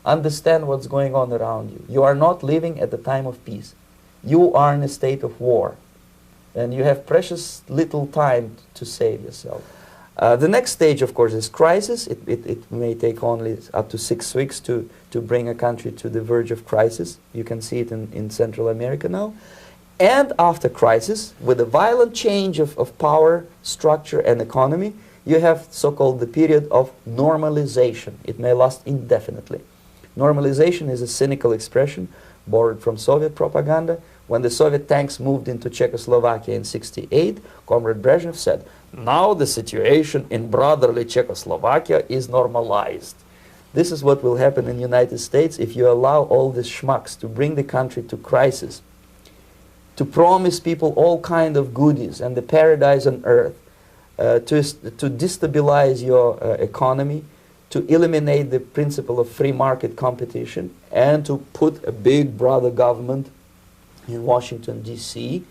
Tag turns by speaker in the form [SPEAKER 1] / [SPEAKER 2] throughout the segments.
[SPEAKER 1] Understand what's going on around you. You are not living at the time of peace. You are in a state of war. And you have precious little time to save yourself. The next stage, of course, is crisis. It may take only up to 6 weeks to bring a country to the verge of crisis. You can see it in Central America now. And after crisis, with a violent change of power, structure, and economy, you have so-called the period of normalization. It may last indefinitely. Normalization is a cynical expression borrowed from Soviet propaganda. When the Soviet tanks moved into Czechoslovakia in '68, Comrade Brezhnev said, "Now the situation in brotherly Czechoslovakia is normalized." This is what will happen in the United States if you allow all these schmucks to bring the country to crisis, to promise people all kind of goodies and the paradise on earth, to destabilize your economy, to eliminate the principle of free market competition, and to put a big brother government in Washington, D.C.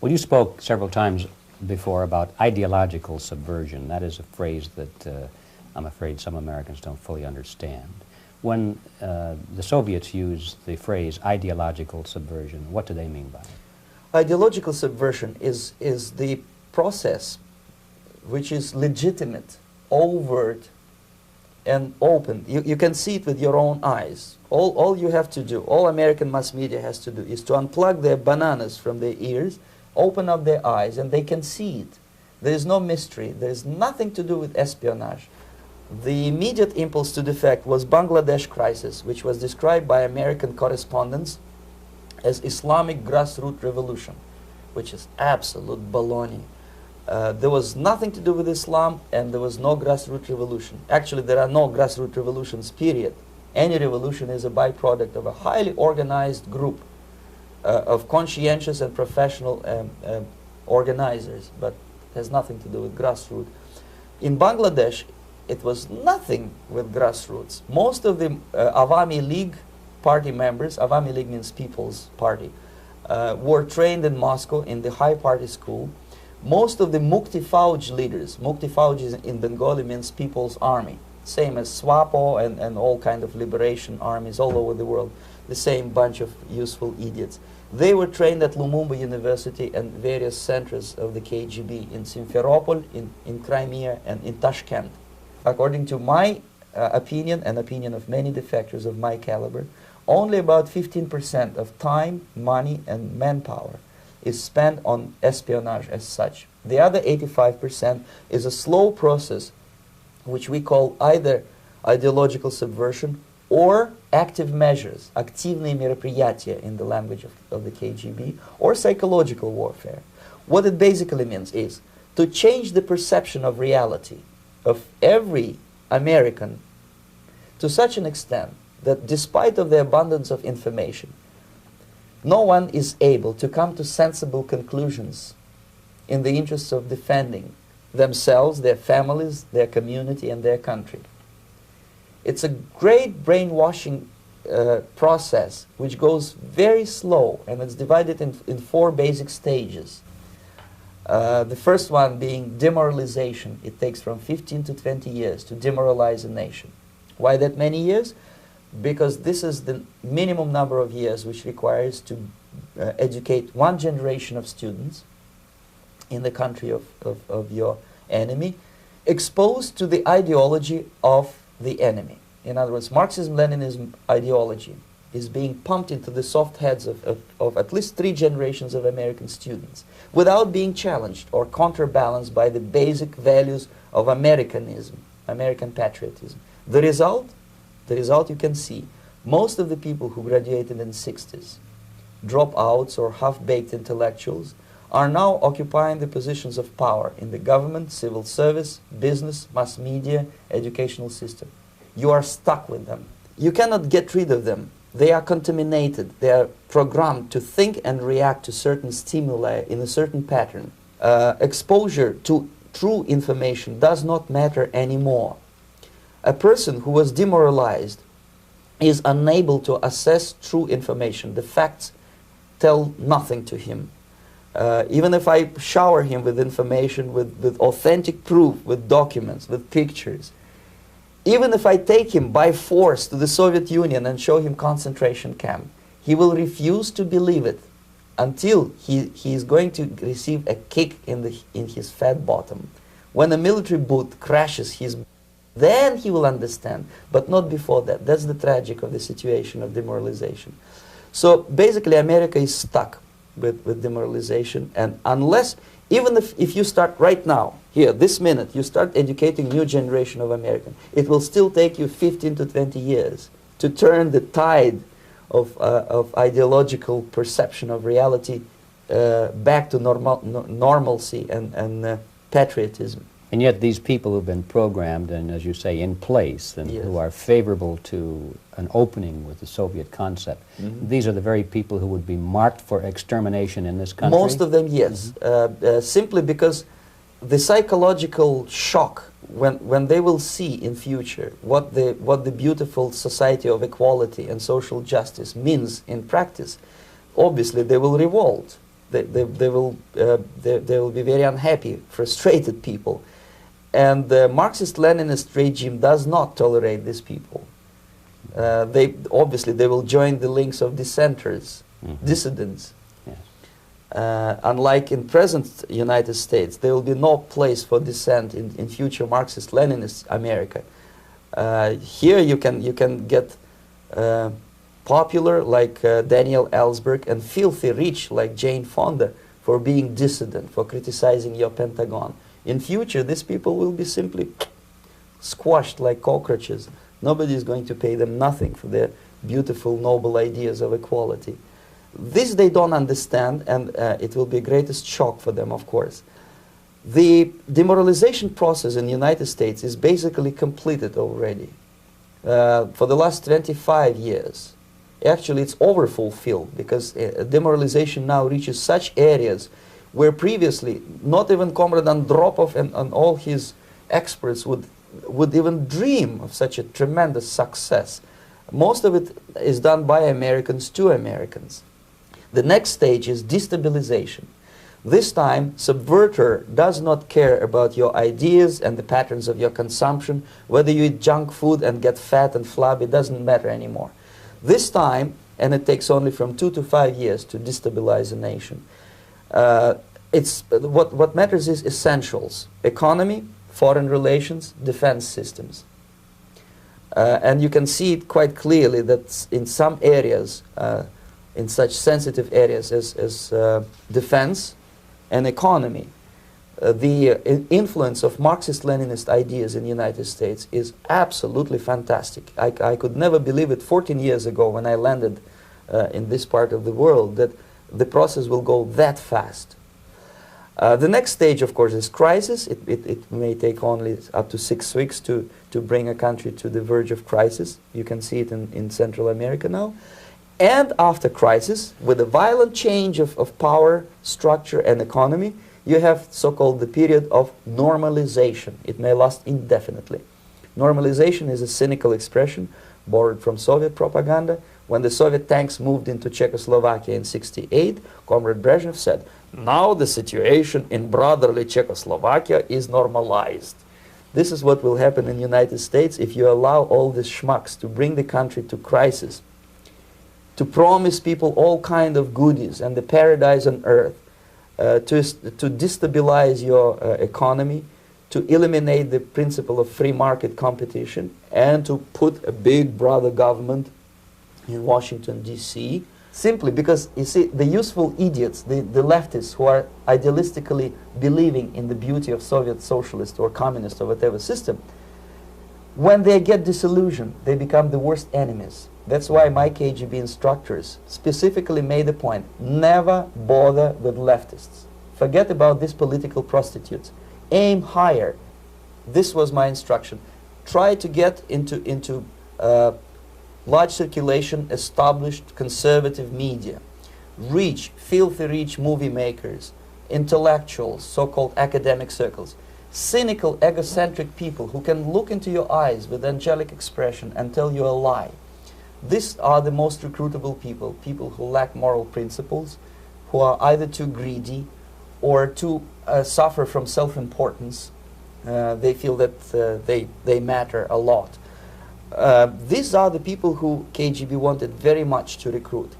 [SPEAKER 2] Well, you spoke several times before about ideological subversion. That is a phrase that I'm afraid some Americans don't fully understand. When the Soviets use the phrase ideological subversion, what do they mean by it?
[SPEAKER 1] Ideological subversion is the process which is legitimate, overt, and open. You can see it with your own eyes. All you have to do, all American mass media has to do, is to unplug their bananas from their ears, open up their eyes, and they can see it. There is no mystery. There is nothing to do with espionage. The immediate impulse to defect was Bangladesh crisis, which was described by American correspondents as Islamic grassroots revolution, which is absolute baloney. There was nothing to do with Islam, and there was no grassroots revolution. Actually, there are no grassroots revolutions, period. Any revolution is a byproduct of a highly organized group of conscientious and professional organizers, but has nothing to do with grassroots. In Bangladesh, it was nothing with grassroots. Most of the Awami League party members, Awami League means People's Party, were trained in Moscow in the High Party School. Most of the Mukti Fauj leaders, Mukti Fauj in Bengali means People's Army, same as SWAPO and all kind of liberation armies all over the world, the same bunch of useful idiots. They were trained at Lumumba University and various centers of the KGB in Simferopol, in Crimea, and in Tashkent. According to my opinion and opinion of many defectors of my caliber, only about 15% of time, money, and manpower is spent on espionage as such. The other 85% is a slow process which we call either ideological subversion or active measures, активные мероприятия in the language of the KGB, or psychological warfare. What it basically means is to change the perception of reality of every American to such an extent that despite of the abundance of information, no one is able to come to sensible conclusions in the interests of defending themselves, their families, their community, and their country. It's a great brainwashing process which goes very slow, and it's divided in 4 basic stages. The first one being demoralization. It takes from 15 to 20 years to demoralize a nation. Why that many years? Because this is the minimum number of years which requires to educate 1 generation of students in the country of your enemy, exposed to the ideology of the enemy. In other words, Marxism-Leninism ideology is being pumped into the soft heads of at least 3 generations of American students without being challenged or counterbalanced by the basic values of Americanism, American patriotism. The result you can see. Most of the people who graduated in the 60s, dropouts or half-baked intellectuals, are now occupying the positions of power in the government, civil service, business, mass media, educational system. You are stuck with them. You cannot get rid of them. They are contaminated. They are programmed to think and react to certain stimuli in a certain pattern. Exposure to true information does not matter anymore. A person who was demoralized is unable to assess true information. The facts tell nothing to him. Even if I shower him with information, with authentic proof, with documents, with pictures, Even if I take him by force to the Soviet Union and show him concentration camp, he will refuse to believe it until he is going to receive a kick in his fat bottom. When a military boot crashes his, then he will understand, but not before that. That's the tragic of the situation of demoralization. So basically America is stuck with demoralization, and unless, even if you start right now, here, this minute, you start educating new generation of Americans, it will still take you 15 to 20 years to turn the tide of ideological perception of reality back to normalcy and patriotism.
[SPEAKER 2] And yet these people who've been programmed and, as you say, in place, and
[SPEAKER 1] Yes.
[SPEAKER 2] who are favorable to an opening with the Soviet concept, these are the very people who would be marked for extermination in this country?
[SPEAKER 1] Most of them, yes. Simply because the psychological shock when they will see in future what the beautiful society of equality and social justice means in practice, obviously they will revolt. They will be very unhappy, frustrated people. And the Marxist-Leninist regime does not tolerate these people. Obviously they will join the links of dissenters, dissidents.
[SPEAKER 2] Yes.
[SPEAKER 1] Unlike in present United States, there will be no place for dissent in future Marxist-Leninist America. Here you can get popular like Daniel Ellsberg and filthy rich like Jane Fonda for being dissident, for criticizing your Pentagon. In future, these people will be simply squashed like cockroaches. Nobody is going to pay them nothing for their beautiful, noble ideas of equality. This they don't understand, and it will be a greatest shock for them, of course. The demoralization process in the United States is basically completed already. For the last 25 years. Actually, it's overfulfilled, because demoralization now reaches such areas where previously not even Comrade Andropov and all his experts would even dream of such a tremendous success. Most of it is done by Americans to Americans. The next stage is destabilization. This time, subverter does not care about your ideas and the patterns of your consumption. Whether you eat junk food and get fat and flabby, it doesn't matter anymore. This time, and it takes only from 2 to 5 years to destabilize a nation, what matters is essentials: economy, foreign relations, defense systems. And you can see it quite clearly that in some areas, in such sensitive areas as defense and economy, the influence of Marxist-Leninist ideas in the United States is absolutely fantastic. I could never believe it 14 years ago when I landed in this part of the world, that the process will go that fast. The next stage, of course, is crisis. It may take only up to 6 weeks to bring a country to the verge of crisis. You can see it in Central America now. And after crisis, with a violent change of power, structure, and economy, you have so-called the period of normalization. It may last indefinitely. Normalization is a cynical expression borrowed from Soviet propaganda. When the Soviet tanks moved into Czechoslovakia in '68, Comrade Brezhnev said, "Now the situation in brotherly Czechoslovakia is normalized." This is what will happen in the United States if you allow all these schmucks to bring the country to crisis, to promise people all kind of goodies and the paradise on earth, to destabilize your economy, to eliminate the principle of free market competition, and to put a big brother government in Washington, D.C., simply because, you see, the useful idiots, the leftists who are idealistically believing in the beauty of Soviet socialist or communist or whatever system, when they get disillusioned, they become the worst enemies. That's why my KGB instructors specifically made a point: never bother with leftists. Forget about these political prostitutes. Aim higher. This was my instruction. Try to get into large circulation, established conservative media. Rich, filthy rich movie makers, intellectuals, so-called academic circles. Cynical, egocentric people who can look into your eyes with angelic expression and tell you a lie. These are the most recruitable people, people who lack moral principles, who are either too greedy or too suffer from self-importance, They feel that they matter a lot. These are the people who KGB wanted very much to recruit.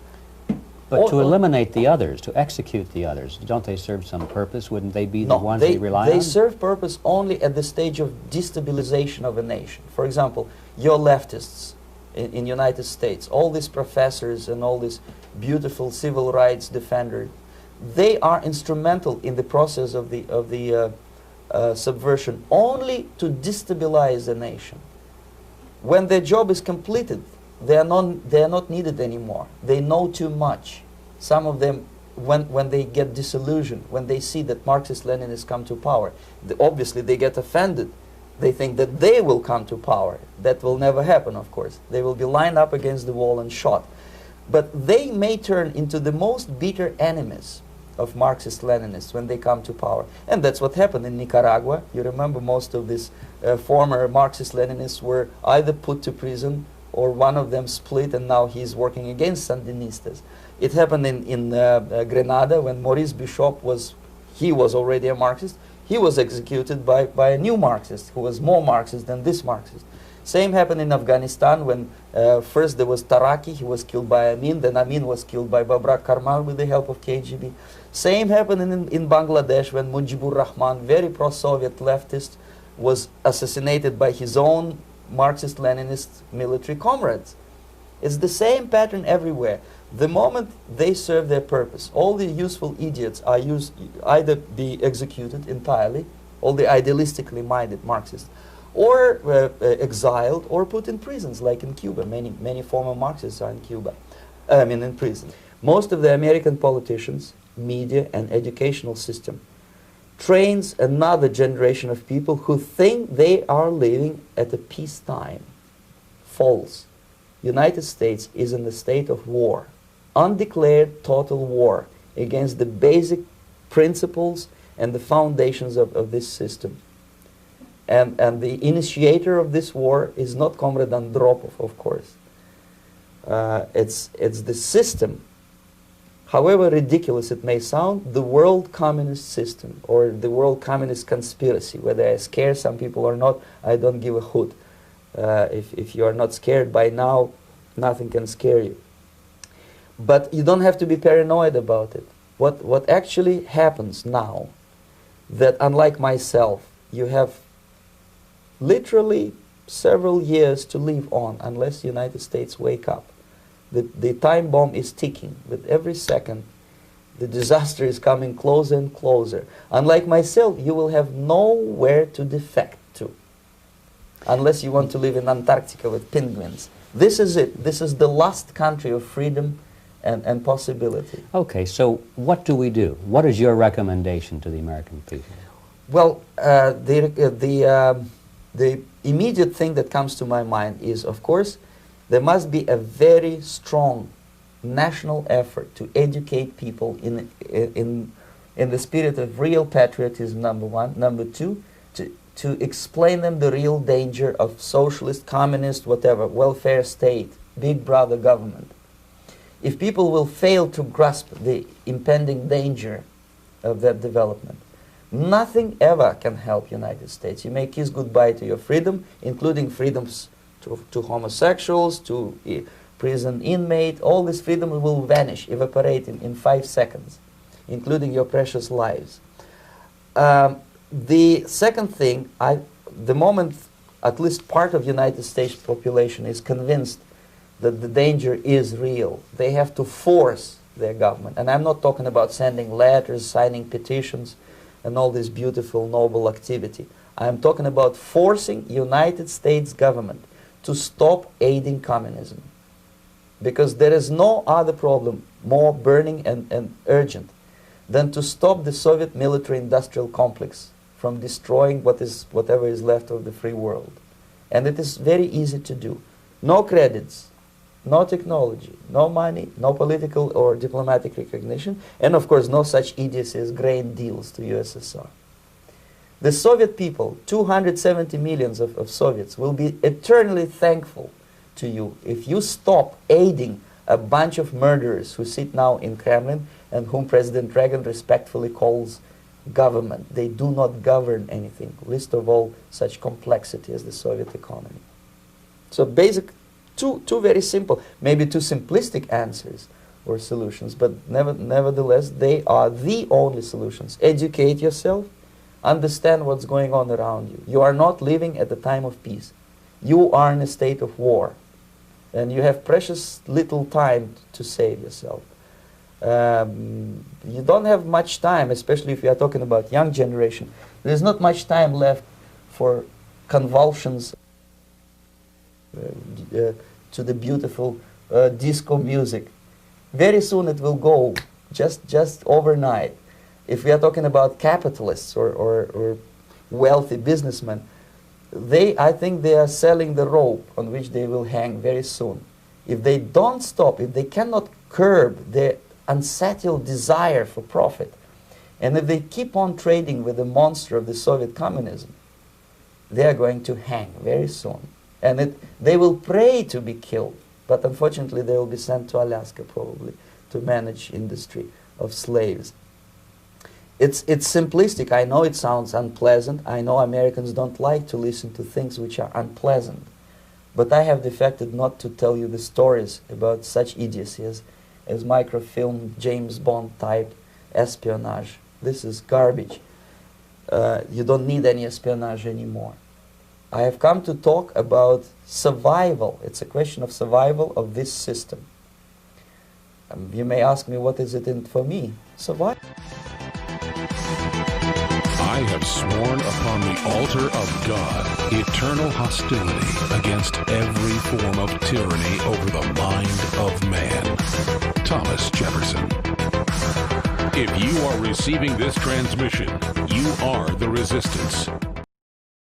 [SPEAKER 2] But to eliminate the others, to execute the others, don't they serve some purpose? Wouldn't they be the ones they rely on?
[SPEAKER 1] They serve purpose only at the stage of destabilization of a nation. For example, your leftists in United States, all these professors and all these beautiful civil rights defenders, they are instrumental in the process of the subversion only to destabilize the nation. When their job is completed, they are not needed anymore. They know too much. Some of them, when they get disillusioned, when they see that Marxist-Leninists come to power, obviously they get offended. They think that they will come to power. That will never happen, of course. They will be lined up against the wall and shot. But they may turn into the most bitter enemies of Marxist-Leninists when they come to power. And that's what happened in Nicaragua. You remember most of these former Marxist-Leninists were either put to prison or one of them split, and now he's working against Sandinistas. It happened in Grenada when Maurice Bishop was already a Marxist. He was executed by a new Marxist who was more Marxist than this Marxist. Same happened in Afghanistan when first there was Taraki, he was killed by Amin, then Amin was killed by Babrak Karmal with the help of KGB. Same happened in Bangladesh when Mujibur Rahman, very pro-Soviet leftist, was assassinated by his own Marxist-Leninist military comrades. It's the same pattern everywhere. The moment they serve their purpose, all the useful idiots are either be executed entirely, all the idealistically minded Marxists, or exiled or put in prisons, like in Cuba. Many former Marxists are in Cuba, in prison. Most of the American politicians, media, and educational system trains another generation of people who think they are living at a peacetime. False. United States is in a state of war, undeclared total war against the basic principles and the foundations of this system. And the initiator of this war is not Comrade Andropov, of course. It's the system. However ridiculous it may sound, the world communist system or the world communist conspiracy, whether I scare some people or not, I don't give a hoot. If you are not scared by now, nothing can scare you. But you don't have to be paranoid about it. What actually happens now, that unlike myself, you have literally several years to live on unless the United States wake up. The time bomb is ticking. With every second, the disaster is coming closer and closer. Unlike myself, you will have nowhere to defect to, unless you want to live in Antarctica with penguins. This is it. This is the last country of freedom and possibility.
[SPEAKER 2] Okay, so what do we do? What is your recommendation to the American people?
[SPEAKER 1] Well, the immediate thing that comes to my mind is, of course, there must be a very strong national effort to educate people in the spirit of real patriotism, number one. Number two, to explain them the real danger of socialist, communist, whatever, welfare state, big brother government. If people will fail to grasp the impending danger of that development, nothing ever can help United States. You may kiss goodbye to your freedom, including freedoms to homosexuals, to prison inmate. All these freedoms will vanish, evaporate in 5 seconds, including your precious lives. The second thing, the moment at least part of United States population is convinced that the danger is real, they have to force their government. And I'm not talking about sending letters, signing petitions, and all this beautiful, noble activity. I'm talking about forcing United States government to stop aiding communism. Because there is no other problem more burning and urgent than to stop the Soviet military-industrial complex from destroying whatever is left of the free world. And it is very easy to do. No credits, no technology, no money, no political or diplomatic recognition, and of course no such idiocy as grain deals to USSR. The Soviet people, 270 millions of Soviets, will be eternally thankful to you if you stop aiding a bunch of murderers who sit now in Kremlin and whom President Reagan respectfully calls government. They do not govern anything, least of all such complexity as the Soviet economy. So basic, two very simple, maybe two simplistic answers or solutions, but nevertheless, they are the only solutions. Educate yourself, understand what's going on around you. You are not living at the time of peace. You are in a state of war, and you have precious little time to save yourself. You don't have much time, especially if you are talking about young generation. There's not much time left for convulsions to the beautiful disco music. Very soon it will go, just overnight. If we are talking about capitalists or wealthy businessmen, I think they are selling the rope on which they will hang very soon. If they don't stop, if they cannot curb their unsettled desire for profit, and if they keep on trading with the monster of the Soviet communism, they are going to hang very soon. And they will pray to be killed, but unfortunately they will be sent to Alaska probably to manage industry of slaves. It's simplistic. I know it sounds unpleasant. I know Americans don't like to listen to things which are unpleasant. But I have defected not to tell you the stories about such idiocy as microfilm, James Bond type espionage. This is garbage. You don't need any espionage anymore. I have come to talk about survival. It's a question of survival of this system. You may ask me, what is it in for me? Survival.
[SPEAKER 3] I have sworn upon the altar of God eternal hostility against every form of tyranny over the mind of man. Thomas Jefferson. If you are receiving this transmission, you are the resistance.